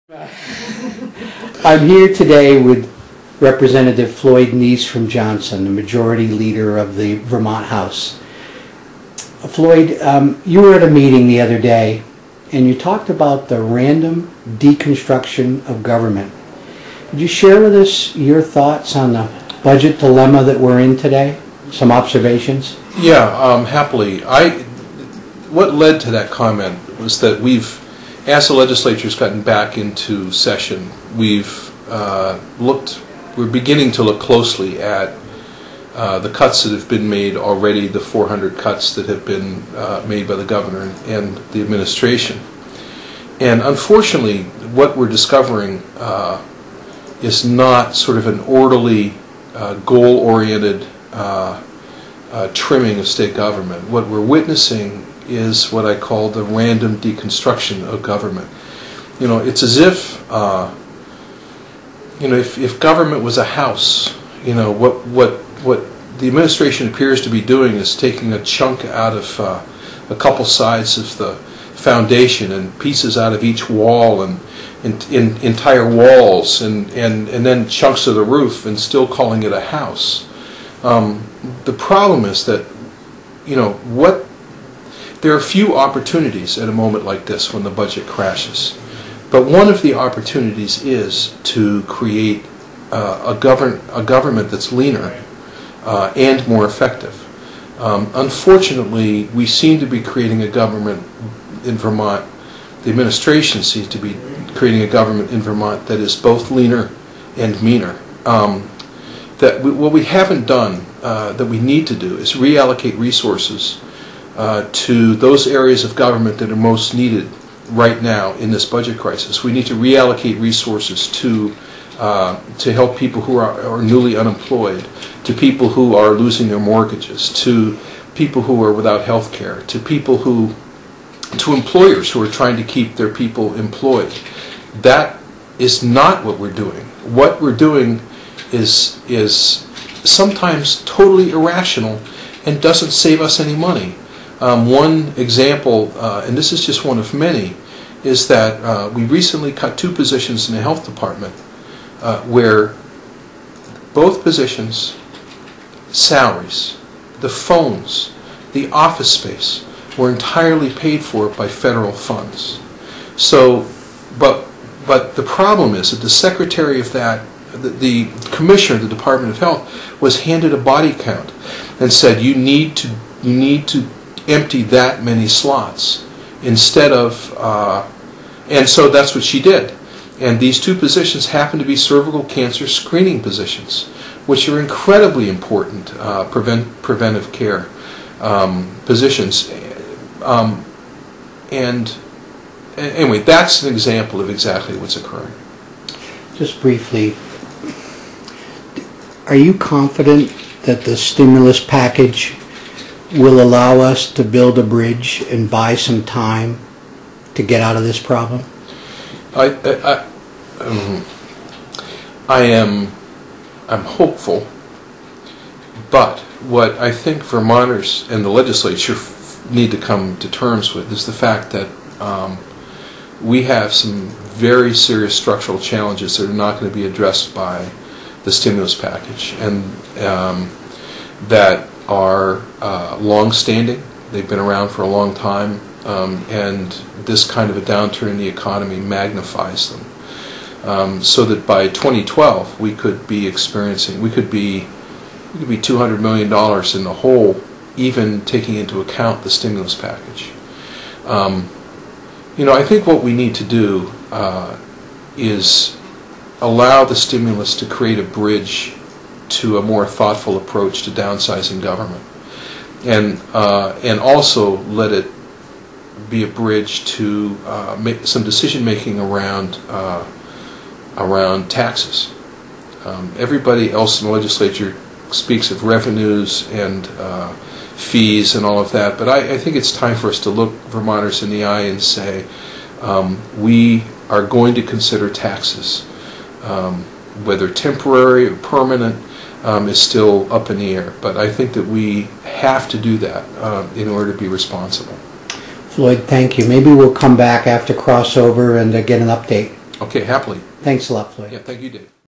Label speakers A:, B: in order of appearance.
A: I'm here today with Representative Floyd Nease from Johnson, the majority leader of the Vermont House. Floyd, you were at a meeting the other day and you talked about the random deconstruction of government. Could you share with us your thoughts on the budget dilemma that we're in today? Some observations?
B: Yeah, happily. What led to that comment was that as the legislature's gotten back into session, we're beginning to look closely at the cuts that have been made already, the 400 cuts that have been made by the governor and the administration. And unfortunately, what we're discovering is not sort of an orderly, goal-oriented trimming of state government. What we're witnessing is what I call the random deconstruction of government. You know, it's as if, if government was a house, what the administration appears to be doing is taking a chunk out of a couple sides of the foundation and pieces out of each wall and entire walls and then chunks of the roof and still calling it a house. The problem is that, there are few opportunities at a moment like this when the budget crashes. But one of the opportunities is to create a government that's leaner and more effective. Unfortunately, we seem to be creating a government in Vermont, the administration seems to be creating a government in Vermont that is both leaner and meaner. What we haven't done that we need to do is reallocate resources to those areas of government that are most needed right now in this budget crisis. We need to reallocate resources to help people who are newly unemployed, to people who are losing their mortgages, to people who are without health care, to employers who are trying to keep their people employed. That is not what we're doing. What we're doing is sometimes totally irrational and doesn't save us any money. One example, and this is just one of many, is that we recently cut 2 positions in the health department where both positions, salaries, the phones, the office space were entirely paid for by federal funds. So, but the problem is that the secretary of that, the commissioner of the Department of Health, was handed a body count and said you need to empty that many slots instead of, and so that's what she did. And these 2 positions happen to be cervical cancer screening positions, which are incredibly important preventive care positions. And anyway, that's an example of exactly what's occurring.
A: Just briefly, are you confident that the stimulus package will allow us to build a bridge and buy some time to get out of this problem?
B: I'm hopeful, but what I think Vermonters and the legislature need to come to terms with is the fact that we have some very serious structural challenges that are not going to be addressed by the stimulus package, and that are long-standing. They've been around for a long time, and this kind of a downturn in the economy magnifies them. So that by 2012 we could be $200 million in the hole, even taking into account the stimulus package. I think what we need to do is allow the stimulus to create a bridge to a more thoughtful approach to downsizing government, and also let it be a bridge to make some decision making around taxes. Everybody else in the legislature speaks of revenues and fees and all of that, but I think it's time for us to look Vermonters in the eye and say we are going to consider taxes. Whether temporary or permanent is still up in the air, but I think that we have to do that in order to be responsible.
A: Floyd, thank you. Maybe we'll come back after crossover and get an update.
B: Okay, happily.
A: Thanks a lot, Floyd.
B: Yeah, thank you, Dave.